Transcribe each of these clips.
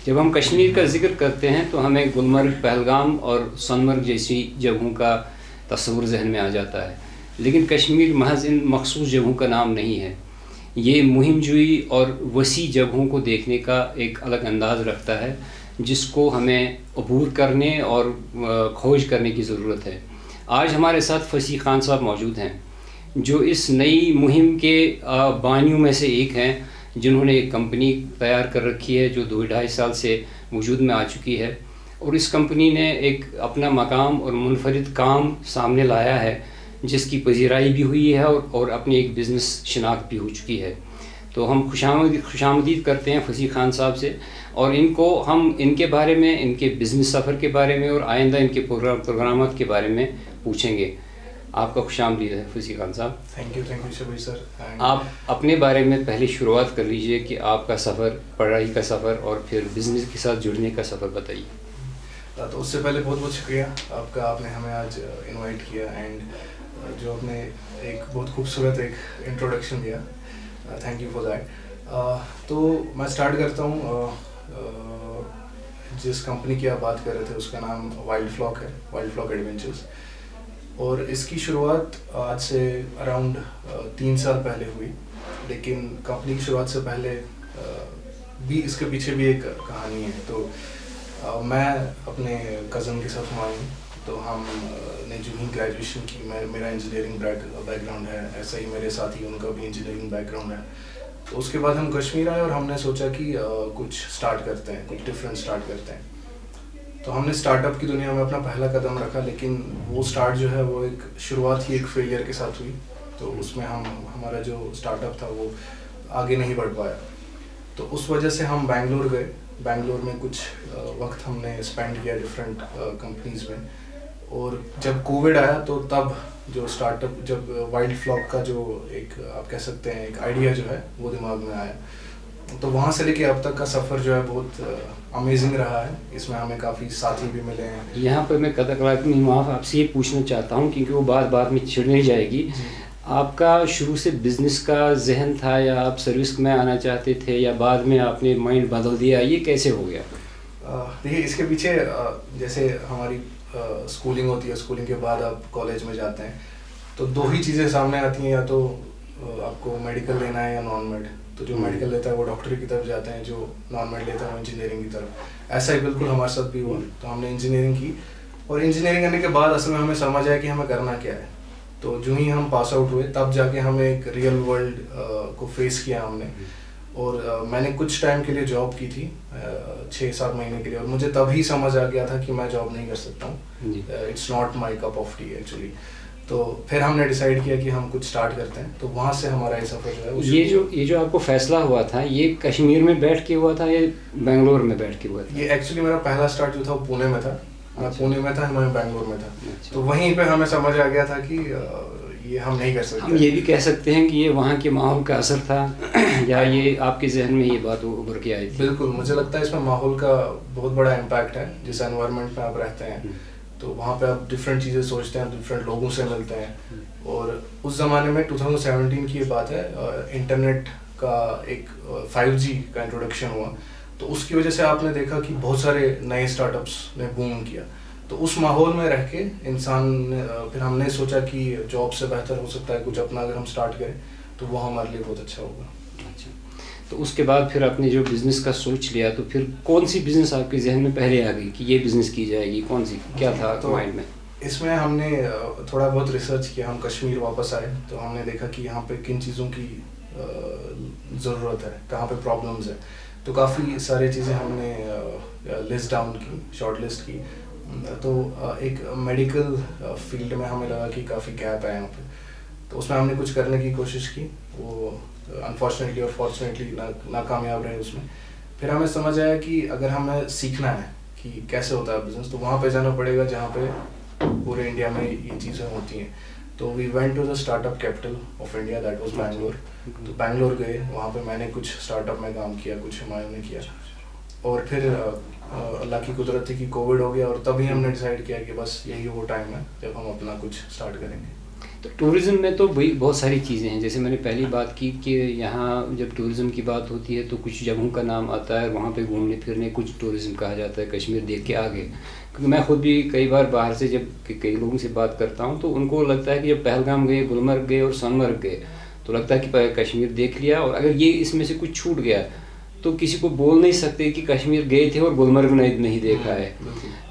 जब हम कश्मीर का ज़िक्र करते हैं तो हमें गुलमर्ग, पहलगाम और सोनमर्ग जैसी जगहों का तस्वुर जहन में आ जाता है, लेकिन कश्मीर महज इन मखसूस जगहों का नाम नहीं है। ये मुहिम जुई और वसी जगहों को देखने का एक अलग अंदाज़ रखता है, जिसको हमें अबूर करने और खोज करने की ज़रूरत है। आज हमारे साथ फसीह खान साहब मौजूद हैं, जो इस नई मुहिम के बानियों में से एक हैं, जिन्होंने एक कंपनी तैयार कर रखी है जो 2-2.5 साल से वजूद में आ चुकी है, और इस कंपनी ने एक अपना मकाम और मुनफरिद काम सामने लाया है, जिसकी पजीराई भी हुई है और अपनी एक बिज़नेस शिनाख्त भी हो चुकी है। तो हम खुशामदीद करते हैं फसीह खान साहब से, और हम इनके बारे में, इनके बिज़नेस सफ़र के बारे में और आइंदा इनके प्रोग्रामात के बारे में पूछेंगे। आपका खुशामदीद है फसीह खान साहब। Thank you Shabbir sir. आप अपने बारे में पहले शुरुआत कर लीजिए कि आपका सफ़र, पढ़ाई का सफ़र और फिर बिज़नेस के साथ जुड़ने का सफ़र बताइए। तो उससे पहले बहुत बहुत शुक्रिया आपका, आपने हमें आज इनवाइट किया एंड जो आपने एक बहुत खूबसूरत एक इंट्रोडक्शन दिया, थैंक यू फॉर दैट। तो मैं स्टार्ट करता हूँ। जिस कंपनी की आप बात कर रहे थे उसका नाम वाइल्ड फ्लॉक है, वाइल्ड फ्लॉक एडवेंचर्स, और इसकी शुरुआत आज से अराउंड 3 साल पहले हुई। लेकिन कंपनी की शुरुआत से पहले भी इसके पीछे भी एक कहानी है। तो मैं अपने कज़न के साथ हुआ हूँ, तो हम ने जो ही ग्रेजुएशन की, मेरा इंजीनियरिंग बैकग्राउंड है, ऐसा ही मेरे साथी उनका भी इंजीनियरिंग बैकग्राउंड है। तो उसके बाद हम कश्मीर आए और हमने सोचा कि कुछ स्टार्ट करते हैं, कुछ डिफरेंट स्टार्ट करते हैं। तो हमने स्टार्टअप की दुनिया में अपना पहला कदम रखा, लेकिन वो स्टार्ट जो है वो एक शुरुआत ही एक फेलियर के साथ हुई। तो उसमें हमारा जो स्टार्टअप था वो आगे नहीं बढ़ पाया। तो उस वजह से हम बैंगलोर गए। बैंगलोर में कुछ वक्त हमने स्पेंड किया डिफरेंट कंपनीज में, और जब कोविड आया तो तब जो स्टार्टअप, जब वाइल्ड फ्लॉक का जो एक आप कह सकते हैं एक आइडिया जो है वो दिमाग में आया, तो वहाँ से लेके अब तक का सफ़र जो है बहुत अमेजिंग रहा है। इसमें हमें काफ़ी साथी भी मिले हैं। यहाँ पर मैं कतई माफ़ आपसे ये पूछना चाहता हूँ, क्योंकि वो बात में छिड़ नहीं जाएगी। आपका शुरू से बिज़नेस का जहन था, या आप सर्विस में आना चाहते थे, या बाद में आपने माइंड बदल दिया, ये कैसे हो गया? देखिए, इसके पीछे जैसे हमारी स्कूलिंग होती है, स्कूलिंग के बाद आप कॉलेज में जाते हैं तो 2 ही चीज़ें सामने आती हैं, या तो आपको मेडिकल लेना है या नॉन मेड। तो जो मेडिकल लेता है वो डॉक्टरी की तरफ जाते हैं, जो नॉन मेड लेता है वो इंजीनियरिंग की तरफ। ऐसा ही बिल्कुल हमारे साथ भी हुआ। तो हमने इंजीनियरिंग की, और इंजीनियरिंग करने के बाद असल में हमें समझ आया कि हमें करना क्या है। तो जो ही हम पास आउट हुए तब जाके हमें एक रियल वर्ल्ड को फेस किया हमने। और मैंने कुछ टाइम के लिए जॉब की थी, 6-7 महीने के लिए, और मुझे तभी समझ आ गया था कि मैं जॉब नहीं कर सकता हूँ। It's not my cup of T actually. तो फिर हमने डिसाइड किया कि हम कुछ स्टार्ट करते हैं। तो वहाँ से हमारा ये सफ़र जो है ये जो आपको फैसला हुआ था, ये कश्मीर में बैठ के हुआ था या बेंगलोर में बैठ के हुआ था? ये एक्चुअली मेरा पहला स्टार्ट जो था वो पुणे में था। मैं पुणे में था, मैं बेंगलोर में था। तो वहीं पे हमें समझ आ गया था कि ये हम नहीं कर सकते। हम ये भी कह सकते हैं कि ये वहाँ के माहौल का असर था, या ये आपके जहन में ये बात उभर के आई थी? बिल्कुल, मुझे लगता है इसमें माहौल का बहुत बड़ा इम्पैक्ट है। जिस एनवायरनमेंट में आप रहते हैं तो वहाँ पे आप डिफरेंट चीज़ें सोचते हैं, डिफरेंट लोगों से मिलते हैं। और उस ज़माने में 2017 की ये बात है, इंटरनेट का एक 5G का इंट्रोडक्शन हुआ। तो उसकी वजह से आपने देखा कि बहुत सारे नए स्टार्टअप्स ने बूम किया। तो उस माहौल में रह के फिर हमने सोचा कि जॉब से बेहतर हो सकता है कुछ अपना अगर हम स्टार्ट करें, तो वो हमारे लिए बहुत अच्छा होगा। अच्छा, तो उसके बाद फिर आपने जो बिज़नेस का सोच लिया, तो फिर कौन सी बिज़नेस आपके जहन में पहले आ गई कि ये बिज़नेस की जाएगी? कौन सी, क्या था तो माइंड में? इसमें हमने थोड़ा बहुत रिसर्च किया। हम कश्मीर वापस आए तो हमने देखा कि यहाँ पे किन चीज़ों की ज़रूरत है, कहाँ पे प्रॉब्लम्स है। तो काफ़ी सारी चीज़ें हमने लिस्ट डाउन की, शॉर्ट लिस्ट की। तो एक मेडिकल फील्ड में हमें लगा कि काफ़ी गैप है यहाँ पे। तो उसमें हमने कुछ करने की कोशिश की, वो अनफॉर्चुनेटली और फॉर्चुनेटली नाकामयाब रहे उसमें। फिर हमें समझ आया कि अगर हमें सीखना है कि कैसे होता है बिजनेस, तो वहाँ पे जाना पड़ेगा जहाँ पे पूरे इंडिया में ये चीज़ें होती हैं। तो we went to the startup capital of India, that was Bangalore. तो बैंगलोर गए, वहाँ पे मैंने कुछ स्टार्टअप में काम किया, कुछ हुमायूं ने किया। और फिर अल्लाह की कुदरत थी कि कोविड हो गया, और तभी हमने डिसाइड किया कि बस यही वो टाइम है जब हम अपना कुछ स्टार्ट करेंगे। तो टूरिज़्म में तो वही बहुत सारी चीज़ें हैं, जैसे मैंने पहली बात की कि यहाँ जब टूरिज़्म की बात होती है तो कुछ जगहों का नाम आता है, वहाँ पे घूमने फिरने कुछ टूरिज़्म कहा जाता है, कश्मीर देख के आगे। क्योंकि मैं ख़ुद भी कई बार बाहर से जब कई लोगों से बात करता हूँ तो उनको लगता है कि जब पहलगाम गए, गुलमर्ग गए और सोनमर्ग गए तो लगता है कि कश्मीर देख लिया, और अगर ये इसमें से कुछ छूट गया तो किसी को बोल नहीं सकते कि कश्मीर गए थे और गुलमर्ग नहीं देखा है।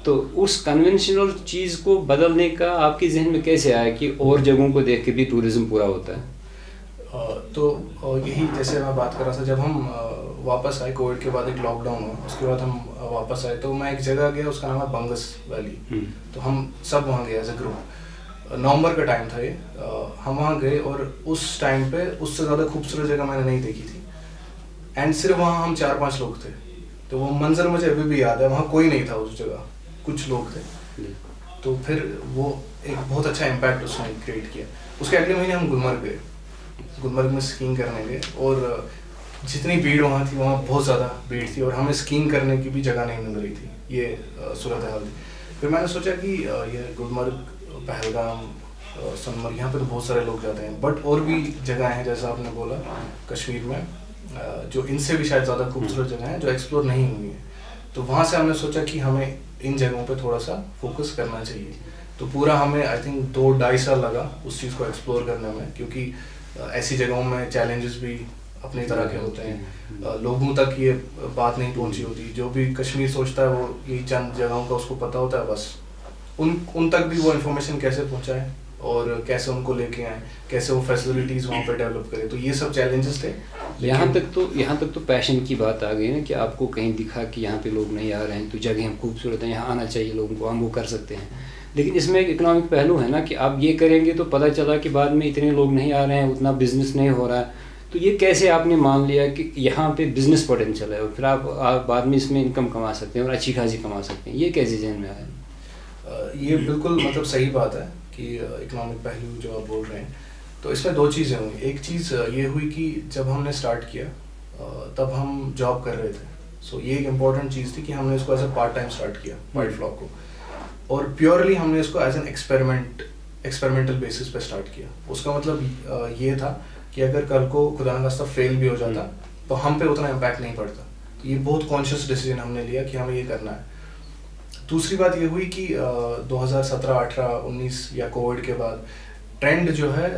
तो उस कन्वेंशनल चीज़ को बदलने का आपके जहन में कैसे आया कि और जगहों को देख के भी टूरिज़्म पूरा होता है? तो यही जैसे मैं बात कर रहा था, जब हम वापस आए कोविड के बाद, एक लॉकडाउन हुआ, उसके बाद हम वापस आए तो मैं एक जगह गया, उसका नाम है बंगस वैली। तो हम सब वहाँ गए एज ए ग्रुप। नवंबर का टाइम था ये, हम वहाँ गए और उस टाइम पे उससे ज़्यादा खूबसूरत जगह मैंने नहीं देखी थी। एंड सिर्फ वहाँ हम 4-5 लोग थे, तो वो मंजर मुझे अभी भी याद है। वहाँ कोई नहीं था उस जगह, कुछ लोग थे। तो फिर वो एक बहुत अच्छा इम्पैक्ट उसने क्रिएट किया। उसके अगले महीने हम गुलमर्ग गए, गुलमर्ग में स्कीइंग करने गए, और जितनी भीड़ वहाँ थी, वहाँ बहुत ज़्यादा भीड़ थी और हमें स्कीइंग करने की भी जगह नहीं मिल रही थी। ये सूरत हाल थी। फिर मैंने सोचा कि ये गुलमर्ग, पहलगाम, सोनमर्ग, यहाँ पे तो बहुत सारे लोग जाते हैं, बट और भी जगह हैं जैसा आपने बोला कश्मीर में, जो इनसे भी शायद ज़्यादा खूबसूरत जगह हैं जो एक्सप्लोर नहीं हुई हैं। तो वहाँ से हमने सोचा कि हमें इन जगहों पे थोड़ा सा फोकस करना चाहिए। तो पूरा हमें आई थिंक 2-2.5 साल लगा उस चीज़ को एक्सप्लोर करने में, क्योंकि ऐसी जगहों में चैलेंजेस भी अपनी तरह के होते हैं। लोगों तक ये बात नहीं पहुंची होती। जो भी कश्मीर सोचता है वो यही चंद जगहों का उसको पता होता है, बस उन तक भी वो इन्फॉर्मेशन कैसे पहुंचाए और कैसे उनको लेके आए, कैसे वो फैसिलिटीज़ वहाँ पे डेवलप करें। तो ये सब चैलेंजेस थे। यहाँ तक तो पैशन की बात आ गई ना, कि आपको कहीं दिखा कि यहाँ पे लोग नहीं आ रहे हैं तो जगह खूबसूरत है, यहाँ आना चाहिए लोगों को, हम वो कर सकते हैं। लेकिन इसमें एक इकोनॉमिक पहलू है ना, कि आप ये करेंगे तो पता चला कि बाद में इतने लोग नहीं आ रहे हैं, उतना बिजनेस नहीं हो रहा है। तो ये कैसे आपने मान लिया कि यहाँ पे बिजनेस पोटेंशियल है और फिर आप बाद में इसमें इनकम कमा सकते हैं और अच्छी खासी कमा सकते हैं, ये कैसे जहन में आया? ये बिल्कुल मतलब सही बात है कि इकोनॉमिक पहलू जो आप बोल रहे हैं। तो इसमें 2 चीज़ें हुई। एक चीज़ ये हुई कि जब हमने स्टार्ट किया तब हम जॉब कर रहे थे। सो ये एक इम्पॉर्टेंट चीज़ थी कि हमने इसको as a part time start किया, वाइट फ्लॉग को, और प्योरली हमने इसको एज एन एक्सपेरिमेंटल बेसिस पे स्टार्ट किया। उसका मतलब ये था कि अगर कल को खुदा न खास्ता फेल भी हो जाता तो हम पे उतना इम्पैक्ट नहीं पड़ता। तो ये बहुत कॉन्शियस डिसीजन हमने लिया कि हमें ये करना है। दूसरी बात ये हुई कि 2017, 18, 19 या कोविड के बाद ट्रेंड जो है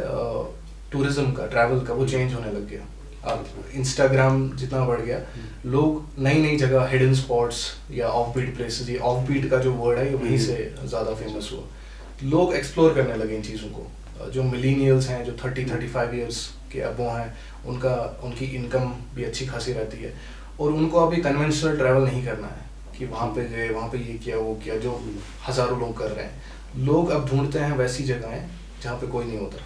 टूरिज्म का, ट्रैवल का, वो चेंज होने लग गया। अब इंस्टाग्राम जितना बढ़ गया, लोग नई नई जगह, हिडन स्पॉट्स या ऑफ बीट प्लेसेस, ये ऑफ बीट का जो वर्ड है ये वहीं से ज़्यादा फेमस हुआ। लोग एक्सप्लोर करने लगे इन चीज़ों को। जो मिलीनियल्स हैं, जो 30-35 ईयर्स के अबो हैं, उनकी इनकम भी अच्छी खासी रहती है और उनको अभी कन्वेंशनल ट्रैवल नहीं करना है कि वहाँ पे गए, वहाँ पे ये किया वो किया, जो हज़ारों लोग कर रहे हैं। लोग अब ढूंढते हैं वैसी जगहें जहाँ पे कोई नहीं होता,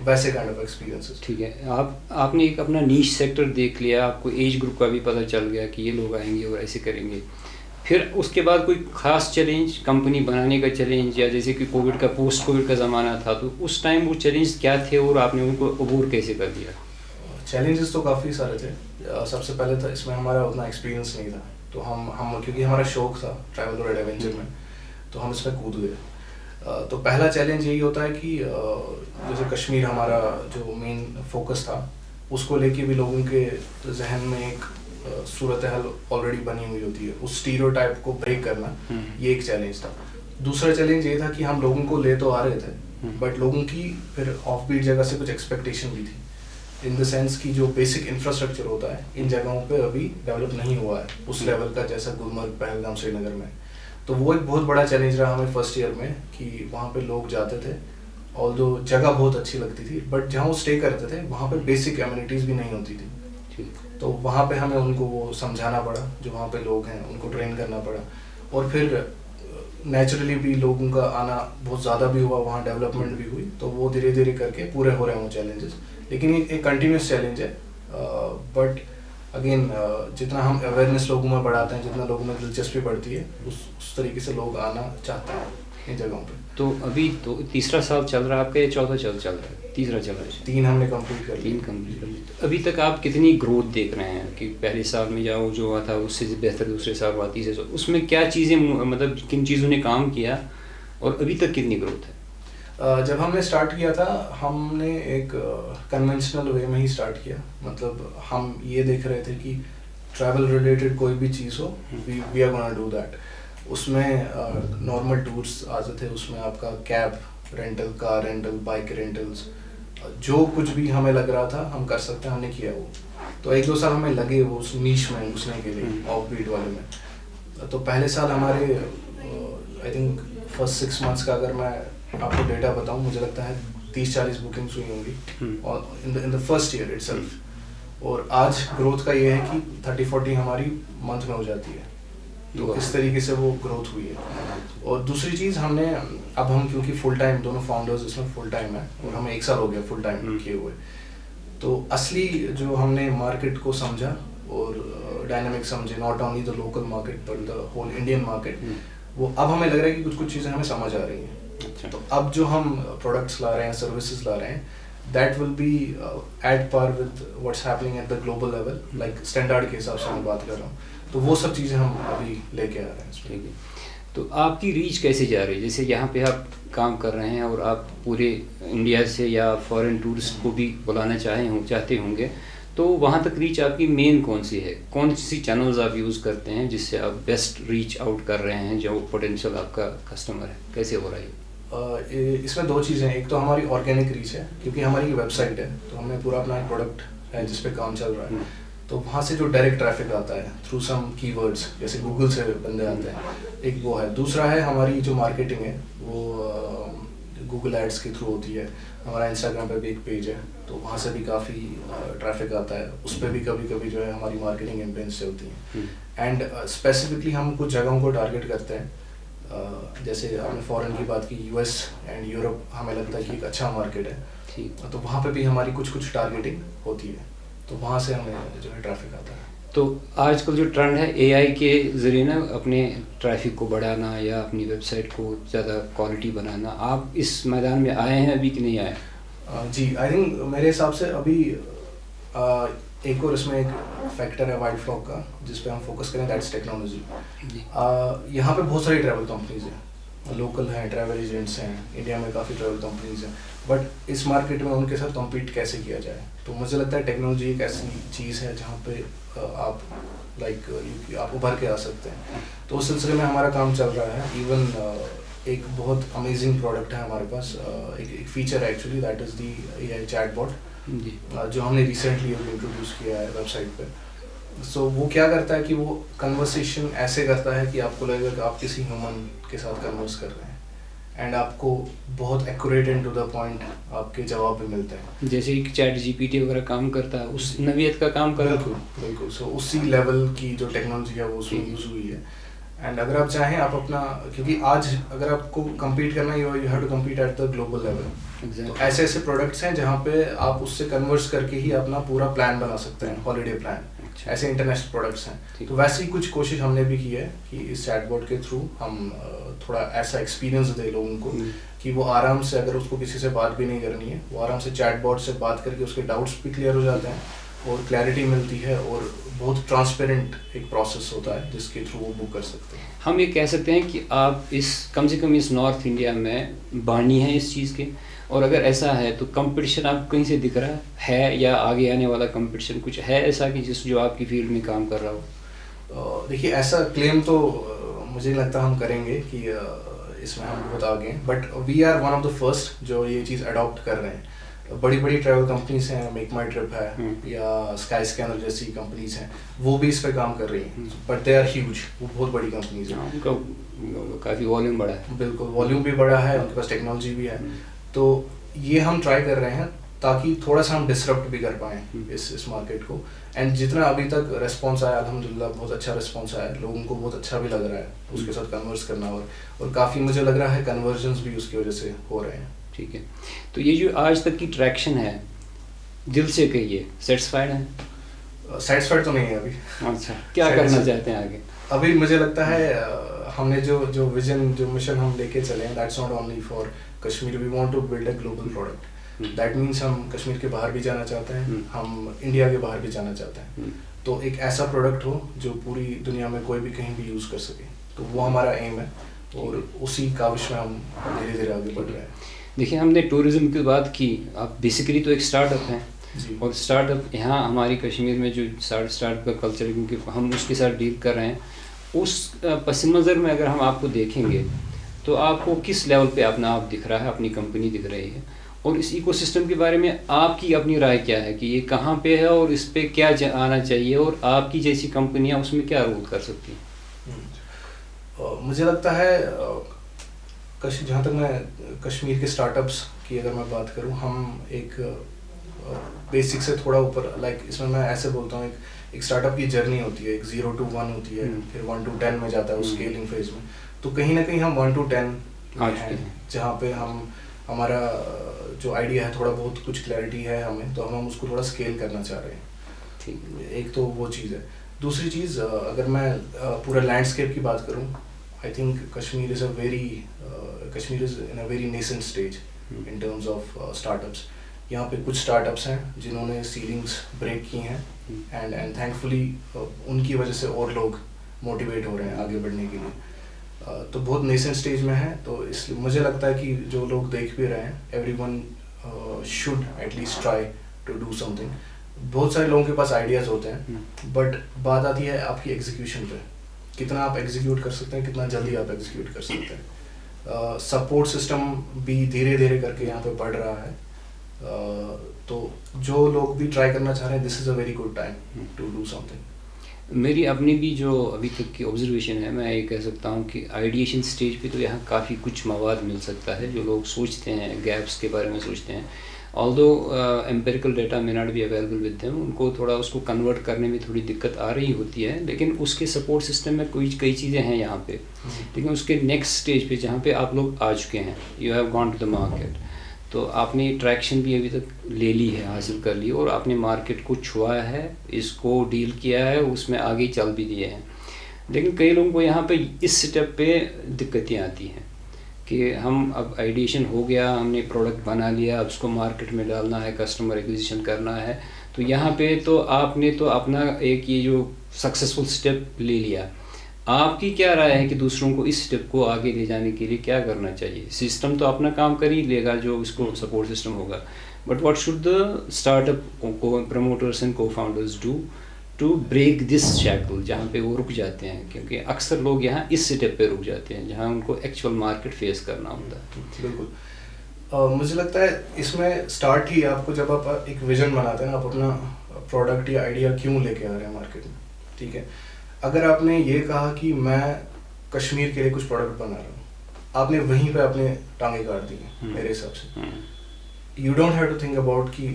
वैसे काइंड ऑफ एक्सपीरियंसेस। ठीक है, आपने एक अपना नीश सेक्टर देख लिया, आपको एज ग्रुप का भी पता चल गया कि ये लोग आएंगे और ऐसे करेंगे। फिर उसके बाद कोई ख़ास चैलेंज, कंपनी बनाने का चैलेंज, या जैसे कि कोविड का, पोस्ट कोविड का ज़माना था, तो उस टाइम वो चैलेंज क्या थे और आपने उनको अबूर कैसे कर दिया? चैलेंजेस तो काफ़ी सारे थे। सबसे पहले तो इसमें हमारा उतना एक्सपीरियंस नहीं था, तो हम क्योंकि हमारा शौक था ट्रैवल और एडवेंचर में, तो हम इसमें कूद गए। तो पहला चैलेंज यही होता है कि जैसे कश्मीर हमारा जो मेन फोकस था, उसको लेके भी लोगों के जहन में एक सूरत हाल ऑलरेडी बनी हुई होती है। उस स्टीरियोटाइप को ब्रेक करना, ये एक चैलेंज था। दूसरा चैलेंज ये था कि हम लोगों को ले तो आ रहे थे, बट लोगों की फिर ऑफ बीट जगह से कुछ एक्सपेक्टेशन भी थी, इन द सेंस कि जो बेसिक इंफ्रास्ट्रक्चर होता है इन जगहों पे अभी डेवलप नहीं हुआ है उस लेवल का, जैसा गुलमर्ग, पहलगाम, श्रीनगर में। तो वो एक बहुत बड़ा चैलेंज रहा हमें फर्स्ट ईयर में कि वहाँ पे लोग जाते थे, ऑल्दो जगह बहुत अच्छी लगती थी, बट जहाँ वो स्टे करते थे वहाँ पे बेसिक एमिनिटीज़ भी नहीं होती थी। तो वहाँ पे हमें उनको वो समझाना पड़ा, जो वहाँ पे लोग हैं उनको ट्रेन करना पड़ा, और फिर नेचुरली भी लोगों का आना बहुत ज़्यादा भी हुआ, वहाँ डेवलपमेंट भी हुई, तो वो धीरे धीरे करके पूरे हो रहे हैं वो चैलेंजेस। लेकिन ये एक कंटिन्यूस चैलेंज है, बट अगेन जितना हम अवेयरनेस लोगों में बढ़ाते हैं, जितना लोगों में दिलचस्पी बढ़ती है, उस तरीके से लोग आना चाहते हैं इन जगहों पे। तो अभी तो तीसरा साल चल रहा है आपका, या चौथा चल रहा है? तीसरा चल रहा है। 3 हमने कंप्लीट कर लिया। 3 कंप्लीट कर लिया। अभी तक आप कितनी ग्रोथ देख रहे हैं कि पहले साल में जाओ जो हुआ था उससे बेहतर दूसरे साल हुआ, तीसरे साल, उसमें क्या चीज़ें, मतलब किन चीज़ों ने काम किया और अभी तक कितनी ग्रोथ है? जब हमने स्टार्ट किया था हमने एक कन्वेंशनल वे में ही स्टार्ट किया, मतलब हम ये देख रहे थे कि ट्रैवल रिलेटेड कोई भी चीज़ हो, we are gonna do that. उसमें नॉर्मल टूर्स आते थे, उसमें आपका cab rental, car rental, bike rentals, जो कुछ भी हमें लग रहा था हम कर सकते हैं, हमने किया वो। तो 1-2 साल हमें लगे वो उस नीश में घुसने के लिए, ऑफ बीट वाले में। तो पहले साल हमारे आई थिंक फर्स्ट 6 मंथ्स का अगर मैं आपको डेटा बताऊं, मुझे लगता है 30-40 बुकिंग्स हुई होंगी और in the first year itself. और आज ग्रोथ का ये है कि 30-40 हमारी मंथ में हो जाती है। तो इस तरीके से वो ग्रोथ हुई है। और दूसरी चीज़ हमने, अब हम क्योंकि फुल टाइम दोनों फाउंडर्स इसमें फुल टाइम है और हमें 1 साल हो गया फुल टाइम किए हुए, तो असली जो हमने मार्केट को समझा और डायनामिक समझे, not only the local market but the whole Indian market, वो अब हमें लग रहा है कि कुछ चीज़ें हमें समझ आ रही हैं। अच्छा। तो अब जो हम प्रोडक्ट्स ला रहे हैं, सर्विसेज ला रहे हैं, that will be at par with what's happening at the global level, like standard के हिसाब से मैं बात कर रहा हूँ। तो वो सब चीज़ें हम अभी लेके आ रहे हैं इसमें। ठीक है, तो आपकी रीच कैसे जा रही है? जैसे यहाँ पे आप काम कर रहे हैं और आप पूरे इंडिया से या फॉरेन टूरिस्ट को भी बुलाना चाहते होंगे, तो वहाँ तक रीच आपकी मेन कौन सी है? कौन सी चैनल्स आप यूज़ करते हैं जिससे आप बेस्ट रीच आउट कर रहे हैं, जो पोटेंशियल आपका कस्टमर है, कैसे हो रहा है? इसमें 2 चीज़ें हैं। एक तो हमारी ऑर्गेनिक रीच है, क्योंकि हमारी वेबसाइट है, तो हमने पूरा अपना प्रोडक्ट है जिस पे काम चल रहा है, तो वहाँ से जो डायरेक्ट ट्रैफिक आता है थ्रू सम कीवर्ड्स, जैसे गूगल से बंदे आते हैं, एक वो है। दूसरा है हमारी जो मार्केटिंग है, वो गूगल एड्स के थ्रू होती है। हमारा इंस्टाग्राम पे भी एक पेज है, तो वहाँ से भी काफ़ी ट्रैफिक आता है, उस पर भी कभी कभी जो है हमारी मार्केटिंग कैंपेन्स चलती हैं। एंड स्पेसिफिकली हम कुछ जगहों को टारगेट करते हैं, जैसे आपने फॉरेन की बात की, यूएस एंड यूरोप हमें लगता है कि एक अच्छा मार्केट है, तो वहाँ पे भी हमारी कुछ टारगेटिंग होती है, तो वहाँ से हमें जो है ट्रैफिक आता है। तो आजकल जो ट्रेंड है एआई के ज़रिए ना अपने ट्रैफिक को बढ़ाना या अपनी वेबसाइट को ज़्यादा क्वालिटी बनाना, आप इस मैदान में आए हैं अभी कि नहीं आए? जी, आई थिंक मेरे हिसाब से अभी एक और इसमें एक फैक्टर है वाइल्ड फ्लॉग का, जिस पे हम फोकस करें, दैट्स टेक्नोलॉजी। यहाँ पे बहुत सारी ट्रैवल कंपनीज हैं, लोकल हैं, ट्रैवल एजेंट्स हैं, इंडिया में काफ़ी ट्रैवल कंपनीज हैं, बट इस मार्केट में उनके साथ कम्पीट कैसे किया जाए? तो मुझे लगता है टेक्नोलॉजी एक ऐसी चीज़ है जहाँ पे आप आप उभर के आ सकते हैं। तो उस सिलसिले में हमारा काम चल रहा है। इवन एक बहुत अमेजिंग प्रोडक्ट है हमारे पास, एक फीचर है actually, that is the AI chatbot, जो हमने रिसेंटली इंट्रोड्यूस किया है वेबसाइट पे। सो वो क्या करता है कि वो कन्वर्सेशन ऐसे करता है कि आपको लगेगा कि आप किसी ह्यूमन के साथ कन्वर्स कर रहे हैं, एंड आपको बहुत accurate and to the point आपके जवाब भी मिलते हैं, जैसे एक चैट जीपीटी वगैरह काम करता है, उस नवीयत का काम कर रहा है। बिल्कुल बिल्कुल। सो उसी लेवल की जो टेक्नोलॉजी है वो उसमें यूज़ हुई है। एंड अगर आप चाहें आप अपना, क्योंकि आज अगर आपको कम्पीट करना है, you have to compete at the global level. तो ऐसे ऐसे प्रोडक्ट्स हैं जहाँ पे आप उससे कन्वर्स करके ही अपना पूरा प्लान बना सकते हैं, हॉलीडे प्लान। ऐसे इंटरनेशनल प्रोडक्ट्स हैं, तो वैसे ही कुछ कोशिश हमने भी की है कि इस चैटबॉट के थ्रू हम थोड़ा ऐसा एक्सपीरियंस दे लोगों को कि वो आराम से, अगर उसको किसी से बात भी नहीं करनी है, वो आराम से चैटबॉट से बात करके उसके डाउट्स भी क्लियर हो जाते हैं और क्लैरिटी मिलती है, और बहुत ट्रांसपेरेंट एक प्रोसेस होता है जिसके थ्रू वो बुक कर सकते हैं। हम ये कह सकते हैं कि आप इस कम से कम इस नॉर्थ इंडिया में बानी हैं इस चीज़ के, और अगर ऐसा है तो कंपटीशन आपको कहीं से दिख रहा है या आगे आने वाला कंपटीशन कुछ है ऐसा कि जो आपकी फील्ड में काम कर रहा हो? देखिए, ऐसा क्लेम तो मुझे नहीं लगता हम करेंगे कि इसमें हम बहुत आगे हैं, but we are one of the first जो ये चीज़ अडॉप्ट कर रहे हैं। बड़ी बड़ी ट्रैवल कंपनीज हैं, मेक माई ट्रिप है या स्काई स्कैनर जैसी कंपनीज हैं, वो भी इस पे काम कर रही हैं, बट दे आर ह्यूज, वो बहुत बड़ी कंपनीज हैं, उनका काफ़ी वॉल्यूम बड़ा है। बिल्कुल, वॉल्यूम भी बड़ा है, उनके पास टेक्नोलॉजी भी है। तो ये हम ट्राई कर रहे हैं ताकि थोड़ा सा हम डिसरप्ट भी कर पाएँ इस मार्केट को। एंड जितना अभी तक रिस्पॉन्स आया, अल्हम्दुलिल्लाह बहुत अच्छा रिस्पॉन्स आया, लोगों को बहुत अच्छा भी लग रहा है उसके साथ कन्वर्स करना, और काफ़ी मुझे लग रहा है कन्वर्जन्स भी उसकी वजह से हो रहे हैं। ठीक है, तो ये जो आज तक की ट्रैक्शन है, दिल से कहिए, सेटिस्फाइड हैं? सेटिस्फाइड तो नहीं है अभी। अच्छा, क्या करना चाहते हैं आगे? अभी मुझे लगता है हमने जो विजन, जो मिशन हम लेके चले हैं, that's not only for Kashmir, we want to build a global product. That means हम कश्मीर के बाहर भी जाना चाहते हैं, हम इंडिया के बाहर भी जाना चाहते हैं। तो एक ऐसा प्रोडक्ट हो जो पूरी दुनिया में कोई भी कहीं भी यूज़ कर सके, तो वो हमारा एम है, और उसी काविश में हम धीरे धीरे आगे बढ़ रहे हैं। देखिए, हमने टूरिज़्म की बात की, आप बेसिकली तो एक स्टार्टअप हैं जी। और स्टार्टअप यहाँ हमारी कश्मीर में जो स्टार्टअप का कल्चर है, क्योंकि हम उसके साथ डील कर रहे हैं, उस पस मंज़र में अगर हम आपको देखेंगे तो आपको किस लेवल पे अपना आप दिख रहा है, अपनी कंपनी दिख रही है, और इस इकोसिस्टम के बारे में आपकी अपनी राय क्या है कि ये कहाँ पे है और इस पे क्या आना चाहिए और आपकी जैसी कंपनियाँ उसमें क्या रोल कर सकती हैं? मुझे लगता है जहाँ तक मैं कश्मीर के स्टार्टअप्स की अगर मैं बात करूँ, हम एक बेसिक से थोड़ा ऊपर, लाइक इसमें मैं ऐसे बोलता हूँ, एक स्टार्टअप की जर्नी होती है, एक 0 to 1 होती है, फिर 1 to 10 में जाता है उस स्केलिंग फेज में। तो कहीं ना कहीं हम 1 to 10 हैं, जहाँ पे हमारा जो आइडिया है थोड़ा बहुत कुछ क्लैरिटी है हमें, तो हम उसको थोड़ा स्केल करना चाह रहे हैं। एक तो वो चीज़ है। दूसरी चीज़, अगर मैं पूरा लैंडस्केप की बात करूँ, I think Kashmir is in a very nascent stage in terms of startups. यहाँ पे कुछ स्टार्टअप्स हैं जिन्होंने सीलिंग्स ब्रेक की हैं, एंड थैंकफुली उनकी वजह से और लोग मोटिवेट हो रहे हैं आगे बढ़ने के लिए। तो बहुत नेसेंट स्टेज में है, तो इसलिए मुझे लगता है कि जो लोग देख भी रहे हैं, everyone should at least try to do something. बहुत सारे लोगों के पास आइडियाज़ होते हैं, बट बात आती है आपकी एग्जीक्यूशन पे, कितना आप एग्जीक्यूट कर सकते हैं, कितना जल्दी आप एग्जीक्यूट कर सकते हैं। सपोर्ट सिस्टम भी धीरे धीरे करके यहाँ पे बढ़ रहा है, तो जो लोग भी ट्राई करना चाह रहे हैं, this is a very good time to do something. मेरी अपनी भी जो अभी तक की ऑब्जर्वेशन है, मैं ये कह सकता हूँ कि आइडिएशन स्टेज पे तो यहाँ काफ़ी कुछ मवाद मिल सकता है। जो लोग सोचते हैं, गैप्स के बारे में सोचते हैं, although empirical data may not be available with them, उनको थोड़ा उसको कन्वर्ट करने में थोड़ी दिक्कत आ रही होती है, लेकिन उसके सपोर्ट सिस्टम में कई चीज़ें हैं यहाँ पे। लेकिन उसके नेक्स्ट स्टेज पे जहाँ पे आप लोग आ चुके हैं, you have gone to the market, तो आपने ट्रैक्शन भी अभी तक ले ली है, हासिल कर ली, और आपने मार्केट को छुआ है, इसको डील किया है, उसमें आगे चल भी दिए हैं। लेकिन कई लोगों को यहाँ पे इस स्टेप पे दिक्कतें आती हैं कि हम अब आइडिएशन हो गया, हमने प्रोडक्ट बना लिया, अब उसको मार्केट में डालना है, कस्टमर एक्विजिशन करना है। तो यहाँ पे तो आपने तो अपना एक ये जो सक्सेसफुल स्टेप ले लिया, आपकी क्या राय है कि दूसरों को इस स्टेप को आगे ले जाने के लिए क्या करना चाहिए? सिस्टम तो अपना काम कर ही लेगा, जो इसको सपोर्ट सिस्टम होगा, but what should the startup promoters and co-founders do to break this shackle, जहाँ पे वो रुक जाते हैं? क्योंकि अक्सर लोग यहाँ इस स्टेप पे रुक जाते हैं जहाँ उनको एक्चुअल मार्केट फेस करना होता है। बिल्कुल। मुझे लगता है इसमें स्टार्ट ही आपको, जब आप एक विजन बनाते हैं, आप अपना प्रोडक्ट या आइडिया क्यों लेके आ रहे हैं मार्केट में, ठीक है। अगर आपने ये कहा कि मैं कश्मीर के लिए कुछ प्रोडक्ट बना रहा हूँ, आपने वहीं पे अपने टांगे काट दी हैं मेरे हिसाब से। You don't have to think about कि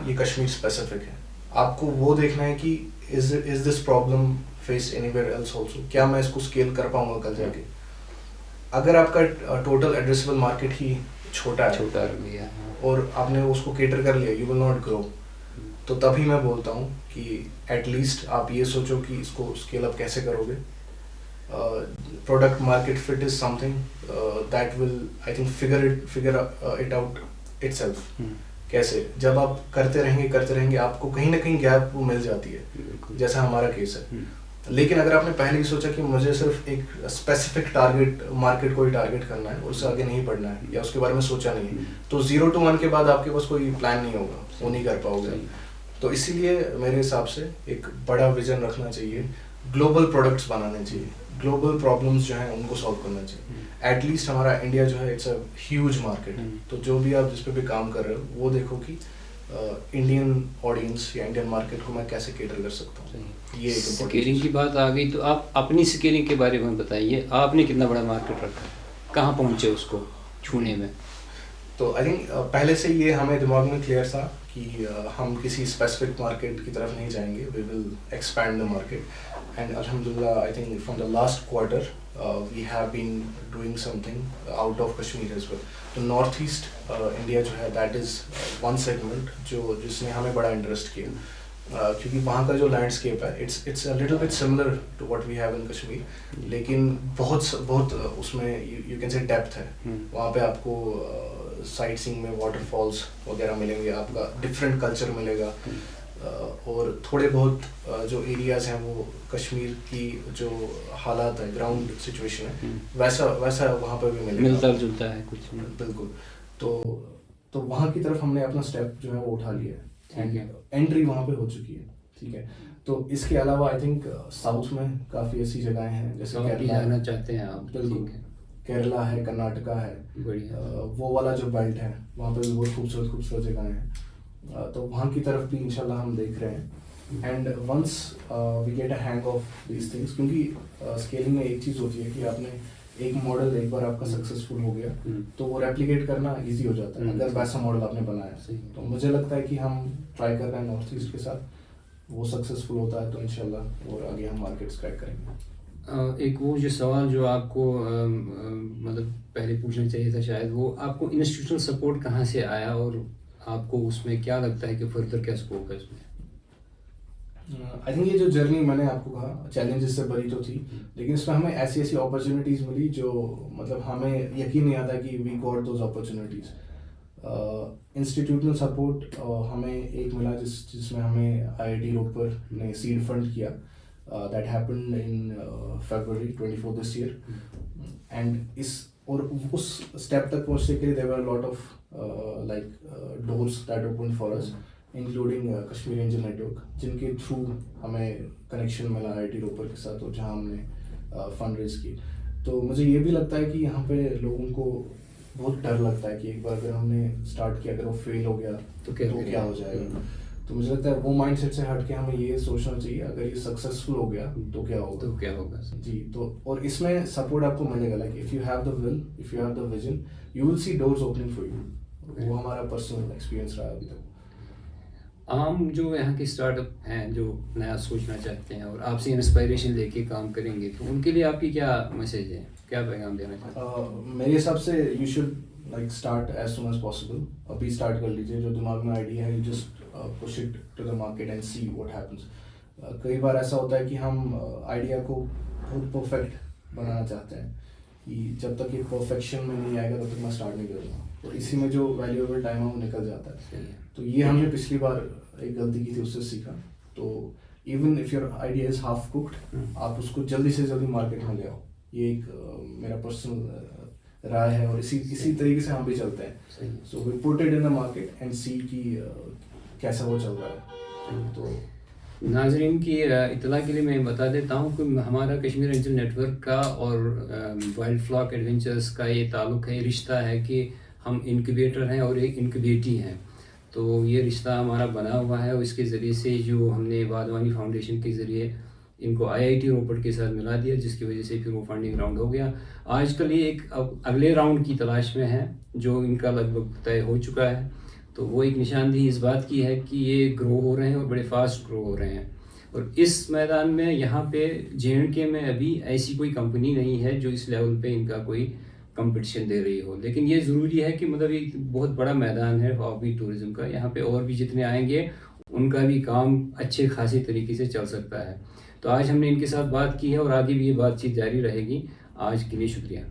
ये कश्मीर स्पेसिफिक है। आपको वो देखना है कि is this problem faced anywhere else also, क्या मैं इसको स्केल कर पाऊंगा कल जाके। अगर आपका टोटल एड्रेसेबल मार्केट ही छोटा है और आपने उसको केटर कर लिया, यू विल नॉट ग्रो। तो तभी मैं बोलता हूँ कि एटलीस्ट आप ये सोचो कि इसको स्केल अप कैसे करोगे। Product market fit is something that will, I think, figure it out itself. कैसे? जब आप करते रहेंगे आपको कहीं ना कहीं गैप वो मिल जाती है, जैसा हमारा केस है। लेकिन अगर आपने पहले ही सोचा कि मुझे सिर्फ एक स्पेसिफिक टारगेट मार्केट को ही टारगेट करना है, उससे आगे नहीं बढ़ना है, या उसके बारे में सोचा नहीं है, तो 0 to 1 के बाद आपके पास कोई प्लान नहीं होगा, वो नहीं कर पाओगे। तो इसीलिए मेरे हिसाब से एक बड़ा विजन रखना चाहिए, ग्लोबल प्रोडक्ट्स बनाने चाहिए, ग्लोबल प्रॉब्लम्स जो हैं उनको सॉल्व करना चाहिए। एटलीस्ट हमारा इंडिया जो है, इट्स अ ह्यूज मार्केट। तो जो भी आप जिस पे भी काम कर रहे हो, वो देखो कि इंडियन ऑडियंस या इंडियन मार्केट को मैं कैसे केटर कर सकता हूँ। ये स्केलिंग की बात आ गई, तो आप अपनी स्केलिंग के बारे में बताइए। आपने कितना बड़ा मार्केट रखा, कहाँ पहुँचे उसको छूने में? तो आई थिंक पहले से ये हमें दिमाग में क्लियर था कि हम किसी स्पेसिफिक मार्केट की तरफ नहीं जाएंगे, we will expand the market. And अल्हम्दुलिल्लाह, I think from the last quarter we have been doing something out of Kashmir as well. तो नॉर्थ ईस्ट इंडिया जो है, दैट इज़ वन सेगमेंट जिसने हमें बड़ा इंटरेस्ट किया, क्योंकि वहाँ का जो लैंडस्केप है, it's a little bit similar to what we have in Kashmir, लेकिन बहुत उसमें यू कैन से डेप्थ है। वहाँ पे आपको साइट सीइंग में वाटरफॉल्स वगैरह मिलेंगे, आपका डिफरेंट कल्चर मिलेगा, और थोड़े बहुत जो एरियाज हैं वो कश्मीर की जो हालात है, ग्राउंड सिचुएशन है, वैसा वहाँ पे भी मिलेगा, मिलता जुलता है कुछ। बिल्कुल। तो वहाँ की तरफ हमने अपना स्टेप जो है वो उठा लिया है एंड एंट्री वहाँ पे हो चुकी है, ठीक है। तो इसके अलावा आई थिंक साउथ में काफ़ी ऐसी जगहें हैं जैसे केरला जाना चाहते हैं आप? बिल्कुल, केरला है, कर्नाटका है, वो वाला जो बेल्ट है वहाँ पे भी बहुत खूबसूरत जगह हैं। तो वहाँ की तरफ भी इंशाल्लाह हम देख रहे हैं। And once we get a hang of these things, क्योंकि स्केलिंग में एक चीज़ होती है कि आपने एक मॉडल एक बार आपका सक्सेसफुल हो गया तो वो रेप्लिकेट करना इजी हो जाता है अगर वैसा मॉडल आपने बनाया। तो मुझे लगता है कि हम ट्राई कर रहे हैं नॉर्थ ईस्ट के साथ, वो सक्सेसफुल होता है तो इंशाल्लाह और आगे हम मार्केट्स क्रैक करेंगे। एक वो जो सवाल जो आपको मतलब पहले पूछना चाहिए था शायद, वो आपको इंस्टीट्यूशनल सपोर्ट कहाँ से आया और आपको उसमें क्या लगता है कि फर्दर क्या स्कोप है इसमें? आई थिंक ये जो जर्नी मैंने आपको कहा चैलेंजेस से भरी तो थी, लेकिन इसमें हमें ऐसी ऐसी अपॉर्चुनिटीज़ मिली जो मतलब हमें यकीन नहीं आता कि we got those opportunities. Institutional support हमें एक मिला जिसमें हमें IIT रोपर ने सीड फंड किया, that happened in February 24 this year. And उस स्टेप तक पहुंचने के लिए there were a lot of doors that open for us, including Kashmir angel network, जिनके थ्रू हमें कनेक्शन मिला IIT रोपर के साथ और जहां हमने फंड रेज की। तो मुझे ये भी लगता है कि यहाँ पे लोगों को बहुत डर लगता है कि एक बार अगर हमने स्टार्ट किया, अगर वो फेल हो गया तो क्या हो जाएगा। तो मुझे लगता है वो माइंडसेट से हट के हमें ये सोचना चाहिए अगर ये सक्सेसफुल हो गया तो क्या होगा जी। तो और इसमें सपोर्ट आपको मिलेगा, like if you have the will, if you have the vision, you will see doors opening for you. वो हमारा पर्सनल एक्सपीरियंस रहा अभी तक। आम जो यहाँ के स्टार्टअप हैं जो नया सोचना चाहते हैं और आपसे इंस्पायरेशन लेके काम करेंगे, तो उनके लिए आपकी क्या मैसेज है, क्या पैगाम देना चाहते हैं? मेरे हिसाब से you should like start as soon as possible. अभी स्टार्ट कर लीजिए, जो दिमाग में आइडिया है you just push it to the market and see what happens. कई बार ऐसा होता है कि हम आइडिया को बहुत परफेक्ट बनाना चाहते हैं कि जब तक ये परफेक्शन में नहीं आएगा तब तक मैं स्टार्ट नहीं करूँगा, और इसी में जो वैल्यूएबल टाइम है वो निकल जाता है। तो ये हमने पिछली बार एक गलती की थी, उससे सीखा। तो even if your idea is half cooked, आप उसको जल्दी से जल्दी मार्केट में ले आओ। ये एक मेरा पर्सनल राय है और इसी तरीके से हम भी चलते हैं। So we put it in the market and see कि कैसा वो चल रहा है। तो नाजरीन की इतला के लिए मैं बता देता हूँ कि हमारा कश्मीर एंजल नेटवर्क का और वाइल्ड फ्लॉक एडवेंचर्स का ये ताल्लुक़ है, रिश्ता है कि हम इनक्यूबेटर हैं और एक इनक्यूबेटी हैं। तो ये रिश्ता हमारा बना हुआ है और इसके ज़रिए से जो हमने वाधवानी फाउंडेशन के ज़रिए इनको IIT रोपड़ के साथ मिला दिया, जिसकी वजह से फिर वो फंडिंग राउंड हो गया। आजकल ये एक अगले राउंड की तलाश में है जो इनका लगभग तय हो चुका है। तो वो एक निशानदेही इस बात की है कि ये ग्रो हो रहे हैं और बड़े फास्ट ग्रो हो रहे हैं। और इस मैदान में यहाँ पे J&K में अभी ऐसी कोई कंपनी नहीं है जो इस लेवल पे इनका कोई कंपटीशन दे रही हो। लेकिन ये ज़रूरी है कि मतलब ये बहुत बड़ा मैदान है हॉबी टूरिज़्म का, यहाँ पे और भी जितने आएंगे उनका भी काम अच्छे खासे तरीके से चल सकता है। तो आज हमने इनके साथ बात की है और आगे भी ये बातचीत जारी रहेगी। आज के लिए शुक्रिया।